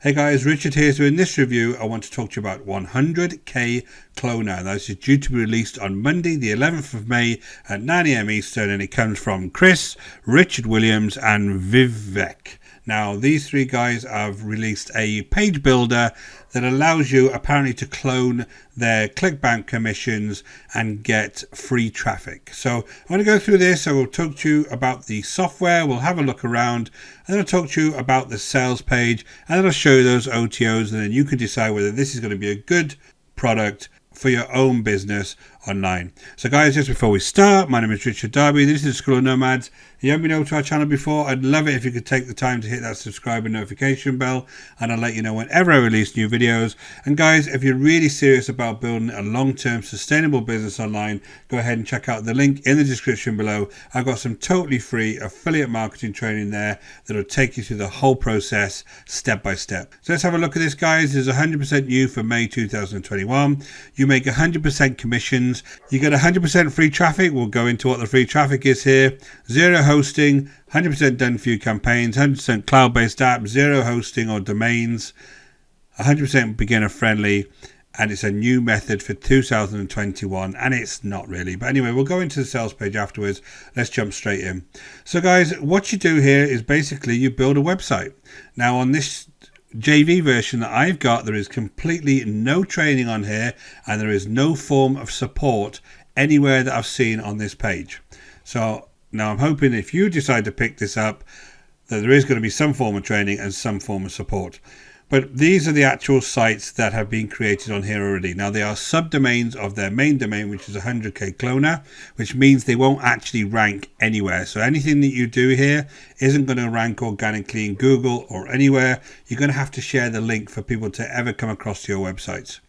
Hey guys, Richard here. So in this review, I want to talk to you about 100k Cloner. This is due to be released on Monday, the 11th of May at 9 AM Eastern, and it comes from Chris, Richard Williams, and Vivek. Now, these three guys have released a page builder that allows you apparently to clone their Clickbank commissions and get free traffic. So I'm going to go through this. I will talk to you about the software. We'll have a look around, and then I'll talk to you about the sales page, and then I'll show you those OTOs, and then you can decide whether this is going to be a good product for your own business online. So guys, just before we start, my name is Richard Darby. This is the School of Nomads. If you haven't been over to our channel before, I'd love it if you could take the time to hit that subscribe and notification bell, and I'll let you know whenever I release new videos. And guys, if you're really serious about building a long-term sustainable business online, go ahead and check out the link in the description below. I've got some totally free affiliate marketing training there that'll take you through the whole process step by step. So let's have a look at this, guys. This is 100% new for May 2021. You make 100% commissions. You get 100% free traffic. We'll go into what the free traffic is here. Zero hosting, 100% done for you campaigns, 100% cloud-based app, zero hosting or domains, 100% beginner friendly, and it's a new method for 2021, and it's not really. But anyway, we'll go into the sales page afterwards. Let's jump straight in. So guys, what you do here is basically you build a website. Now on this JV version that I've got, there is completely no training on here, and there is no form of support anywhere that I've seen on this page. So now I'm hoping if you decide to pick this up that there is going to be some form of training and some form of support. But these are the actual sites that have been created on here already. Now they are subdomains of their main domain, which is 100k Cloner, which means they won't actually rank anywhere. So anything that you do here isn't going to rank organically in Google or anywhere. You're going to have to share the link for people to ever come across your websites.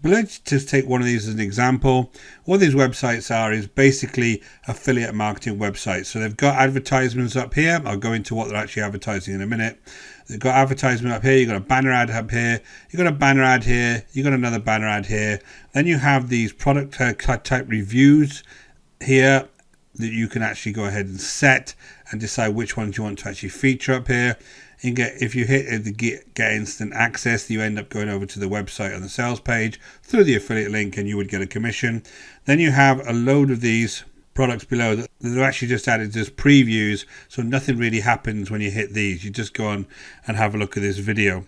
But let's just take one of these as an example. What these websites are is basically affiliate marketing websites. So they've got advertisements up here. I'll go into what they're actually advertising in a minute. They've got advertisement up here. You've got a banner ad up here. You've got a banner ad here. You've got another banner ad here. Then you have these product type reviews here that you can actually go ahead and set and decide which ones you want to actually feature up here. You get, if you hit the get instant access, you end up going over to the website on the sales page through the affiliate link, and you would get a commission. Then you have a load of these products below that they're actually just added as previews, so nothing really happens when you hit these. You just go on and have a look at this video.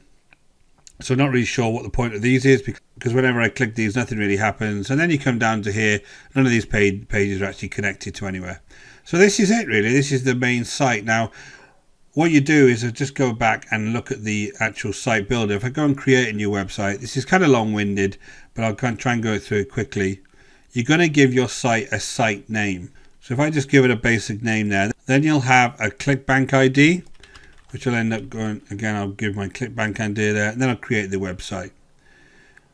So not really sure what the point of these is, because whenever I click these, nothing really happens. And then you come down to here, none of these pages are actually connected to anywhere. So this is it really. This is the main site. Now what you do is just go back and look at the actual site builder. If I go and create a new website, this is kind of long-winded, but I'll try and go through it quickly. You're going to give your site a site name. So if I just give it a basic name there, then you'll have a Clickbank ID, which will end up going, again, I'll give my Clickbank ID there, and then I'll create the website.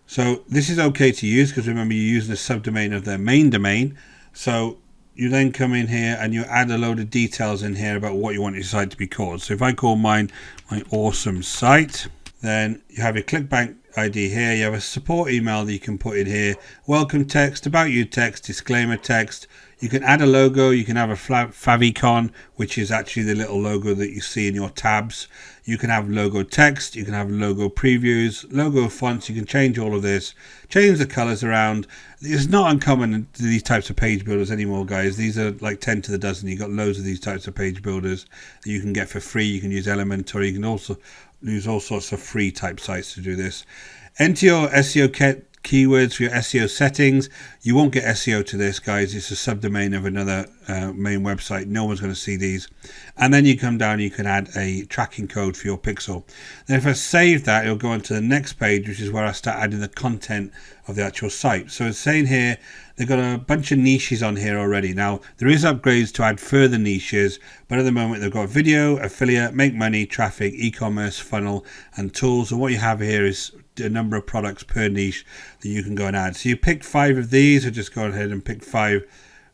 So this is okay to use because remember you're using a subdomain of their main domain. So you then come in here and you add a load of details in here about what you want your site to be called. So if I call mine my awesome site, then you have your Clickbank ID here. You have a support email that you can put in here, welcome text, about you text, disclaimer text. You can add a logo. You can have a favicon, which is actually the little logo that you see in your tabs. You can have logo text. You can have logo previews, logo fonts. You can change all of this, change the colors around. It's not uncommon in these types of page builders anymore, guys. These are like 10 to the dozen. You've got loads of these types of page builders that you can get for free. You can use Elementor. You can also use all sorts of free type sites to do this. Enter your SEO keywords for your SEO settings. You won't get SEO to this, guys. It's a subdomain of another main website. No one's going to see these. And then you come down, you can add a tracking code for your pixel. Then if I save that, it'll go on to the next page, which is where I start adding the content of the actual site. So it's saying here, they've got a bunch of niches on here already. Now, there is upgrades to add further niches, but at the moment they've got video, affiliate, make money, traffic, e-commerce, funnel, and tools. And what you have here is a number of products per niche that you can go and add. So you pick 5 of these, or just go ahead and pick 5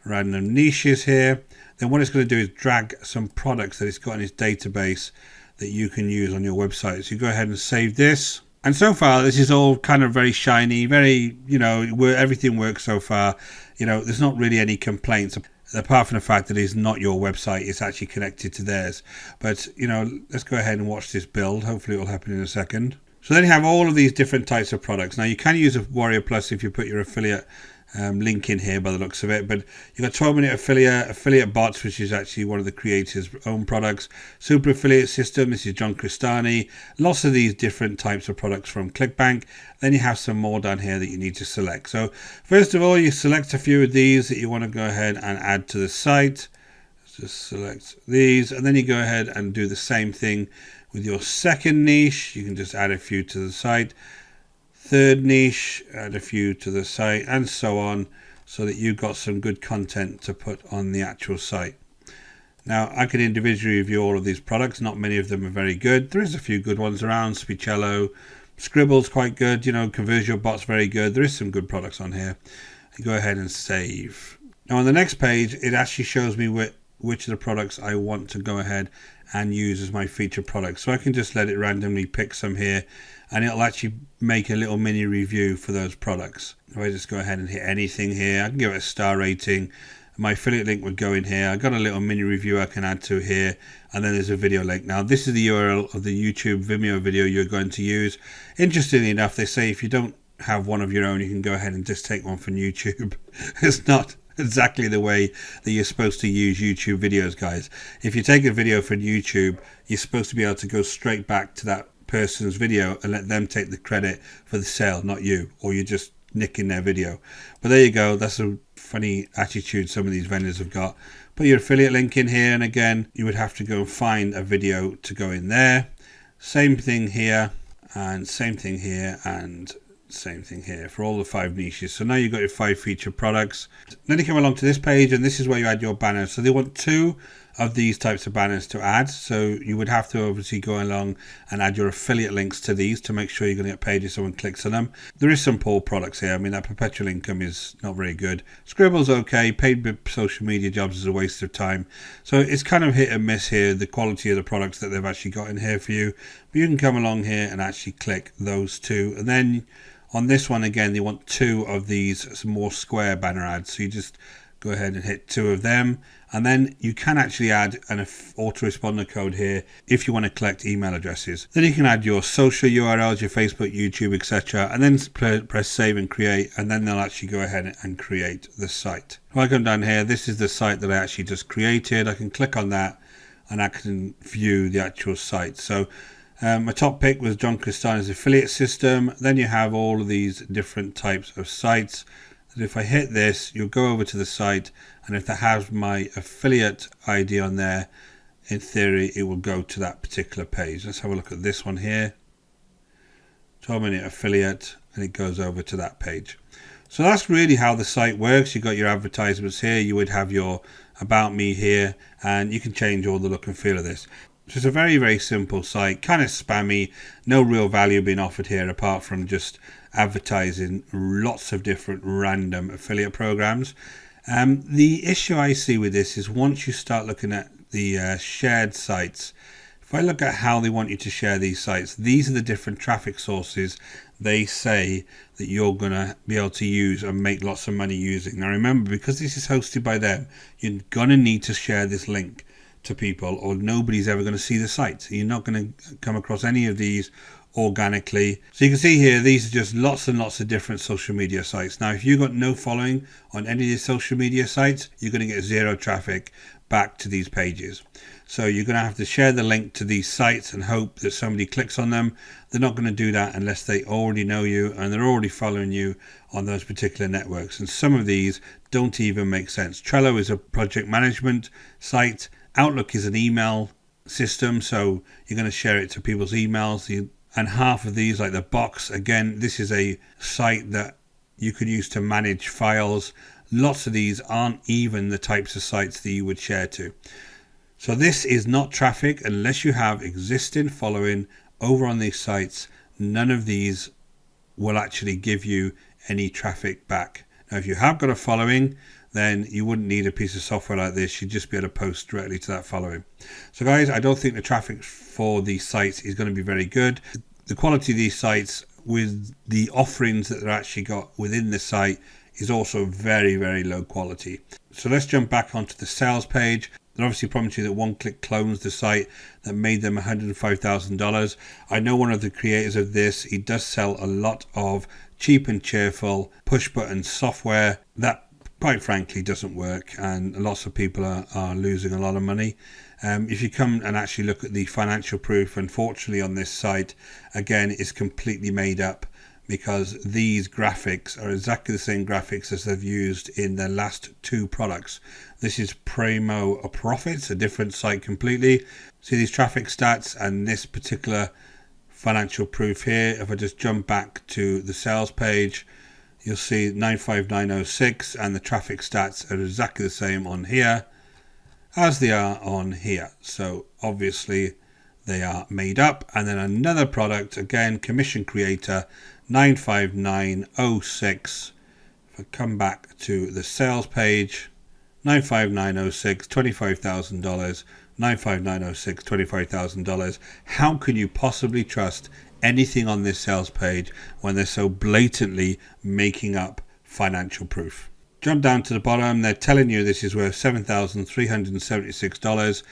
random niches here. Then what it's going to do is drag some products that it's got in its database that you can use on your website. So you go ahead and save this. And so far, this is all kind of very shiny, very, everything works so far. There's not really any complaints. apart from the fact that it's not your website, it's actually connected to theirs. But, you know, let's go ahead and watch this build. Hopefully it will happen in a second. So then you have all of these different types of products. Now you can use a Warrior Plus if you put your affiliate link in here by the looks of it, but you've got 12-minute affiliate bots, which is actually one of the creators' own products. Super affiliate system, this is John Cristani. Lots of these different types of products from Clickbank. Then you have some more down here that you need to select. So first of all, you select a few of these that you want to go ahead and add to the site. Just select these, and then you go ahead and do the same thing with your second niche. You can just add a few to the site. Third niche, add a few to the site, and so on, so that you've got some good content to put on the actual site. Now, I could individually review all of these products. Not many of them are very good. There is a few good ones around. Spicello, Scribble's quite good. You know, Conversion Bot's very good. There is some good products on here. You go ahead and save. Now, on the next page, it actually shows me which of the products I want to go ahead and use as my featured products. So I can just let it randomly pick some here, and it'll actually make a little mini review for those products. If I just go ahead and hit anything here, I can give it a star rating. My affiliate link would go in here. I've got a little mini review I can add to here, and then there's a video link. Now this is the URL of the YouTube Vimeo video you're going to use. Interestingly enough, they say if you don't have one of your own, you can go ahead and just take one from YouTube. It's not exactly the way that you're supposed to use YouTube videos, guys. If you take a video from YouTube, you're supposed to be able to go straight back to that person's video and let them take the credit for the sale, not you, or you're just nicking their video. But there you go. That's a funny attitude some of these vendors have got. Put your affiliate link in here, and again, you would have to go and find a video to go in there. Same thing here, and same thing here, and same thing here for all the 5 niches. So now you've got your 5 featured products. Then you come along to this page, and this is where you add your banners. So they want 2 of these types of banners to add. So you would have to obviously go along and add your affiliate links to these to make sure you're going to get paid if someone clicks on them. There is some poor products here. I mean, that perpetual income is not very good. Scribble's okay. Paid social media jobs is a waste of time. So it's kind of hit and miss here, the quality of the products that they've actually got in here for you. But you can come along here and actually click those 2. And then on this one, again, they want 2 of these more square banner ads. So you just go ahead and hit 2 of them. And then you can actually add an autoresponder code here if you want to collect email addresses. Then you can add your social URLs, your Facebook, YouTube, etc. And then press save and create. And then they'll actually go ahead and create the site. If I come down here, this is the site that I actually just created. I can click on that and I can view the actual site. So my top pick was John Cristani's affiliate system. Then you have all of these different types of sites. And if I hit this, you'll go over to the site, and if that has my affiliate ID on there, in theory, it will go to that particular page. Let's have a look at this one here. 12-minute affiliate, and it goes over to that page. So that's really how the site works. You've got your advertisements here. You would have your About Me here, and you can change all the look and feel of this. So it's a very, very simple site, kind of spammy, no real value being offered here apart from just advertising lots of different random affiliate programs. The issue I see with this is once you start looking at the shared sites, if I look at how they want you to share these sites, these are the different traffic sources they say that you're going to be able to use and make lots of money using. Now remember, because this is hosted by them, you're going to need to share this link to people or nobody's ever going to see the site. You're not going to come across any of these organically. So you can see here, these are just lots and lots of different social media sites. Now if you've got no following on any of these social media sites, you're going to get 0 traffic back to these pages. So you're going to have to share the link to these sites and hope that somebody clicks on them. They're not going to do that unless they already know you and they're already following you on those particular networks. And some of these don't even make sense. Trello is a project management site. Outlook is an email system, so you're going to share it to people's emails. And half of these, like the box, again, this is a site that you could use to manage files. Lots of these aren't even the types of sites that you would share to. So this is not traffic unless you have existing following over on these sites. None of these will actually give you any traffic back. Now, if you have got a following, then you wouldn't need a piece of software like this. You'd just be able to post directly to that following. So guys, I don't think the traffic for these sites is going to be very good. The quality of these sites with the offerings that they're actually got within the site is also very, very low quality. So let's jump back onto the sales page. They obviously promised you that one-click clones the site that made them $105,000. I know one of the creators of this. He does sell a lot of cheap and cheerful push-button software that quite frankly doesn't work, and lots of people are losing a lot of money. If you come and actually look at the financial proof, unfortunately on this site, again, it's completely made up, because these graphics are exactly the same graphics as they've used in their last two products. This is Primo Profits, a different site completely. See these traffic stats and this particular financial proof here. If I just jump back to the sales page, you'll see 95906, and the traffic stats are exactly the same on here as they are on here. So obviously they are made up. And then another product, again, commission creator, 95906. If I come back to the sales page, 95906, $25,000, 95906, $25,000. How can you possibly trust anything on this sales page when they're so blatantly making up financial proof? Jump down to the bottom, they're telling you this is worth $7,376,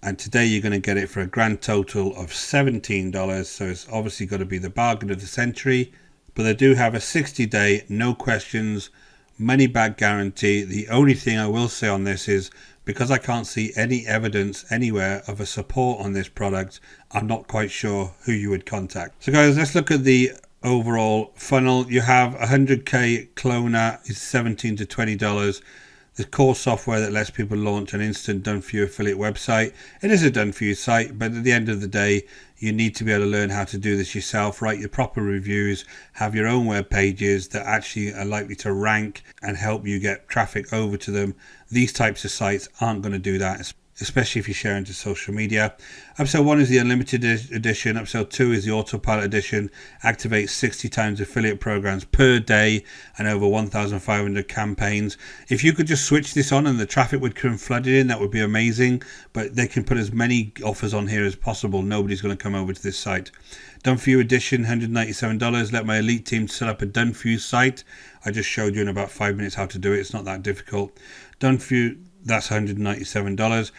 and today you're going to get it for a grand total of $17. So it's obviously got to be the bargain of the century. But they do have a 60-day, no questions, money back guarantee. The only thing I will say on this is, because I can't see any evidence anywhere of a support on this product, I'm not quite sure who you would contact. So guys, let's look at the overall funnel. You have 100k cloner is $17 to $20. The core software that lets people launch an instant DoneForYou affiliate website. It is a DoneForYou site, but at the end of the day, you need to be able to learn how to do this yourself, write your proper reviews, have your own web pages that actually are likely to rank and help you get traffic over to them. These types of sites aren't going to do that, especially if you're sharing to social media. Episode 1 is the unlimited edition. Episode 2 is the Autopilot edition. Activates 60 times affiliate programs per day and over 1,500 campaigns. If you could just switch this on and the traffic would come flooded in, that would be amazing. But they can put as many offers on here as possible. Nobody's going to come over to this site. DoneForYou edition, $197. Let my elite team set up a DoneForYou site. I just showed you in about 5 minutes how to do it. It's not that difficult. DoneForYou, that's $197.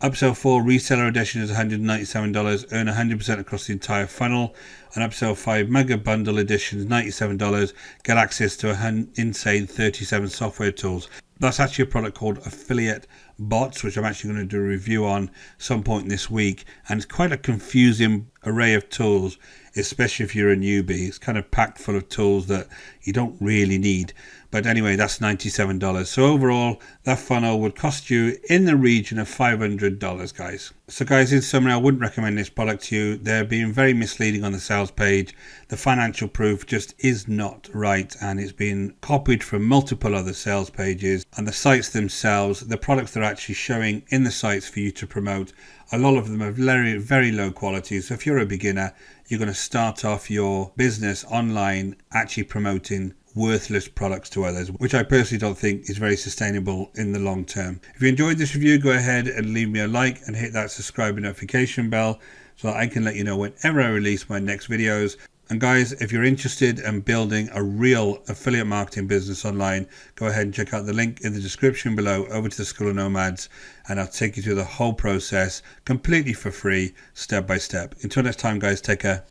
Upsell 4 Reseller edition is $197. Earn 100% across the entire funnel. And Upsell 5 MegaBundle edition is $97. Get access to an insane 37 software tools. That's actually a product called Affiliate Bots, which I'm actually going to do a review on some point this week. And it's quite a confusing array of tools, especially if you're a newbie. It's kind of packed full of tools that you don't really need. But anyway, that's $97. So overall, that funnel would cost you in the region of $500, guys. So guys, in summary, I wouldn't recommend this product to you. They're being very misleading on the sales page. The financial proof just is not right, and it's been copied from multiple other sales pages. And the sites themselves, the products they're actually showing in the sites for you to promote, a lot of them are very, very low quality. So if you're a beginner, you're going to start off your business online actually promoting worthless products to others, which I personally don't think is very sustainable in the long term. If you enjoyed this review, go ahead and leave me a like and hit that subscribe and notification bell so that I can let you know whenever I release my next videos. And guys, if you're interested in building a real affiliate marketing business online, go ahead and check out the link in the description below over to the School of Nomads, and I'll take you through the whole process completely for free, step by step. Until next time, guys, take care.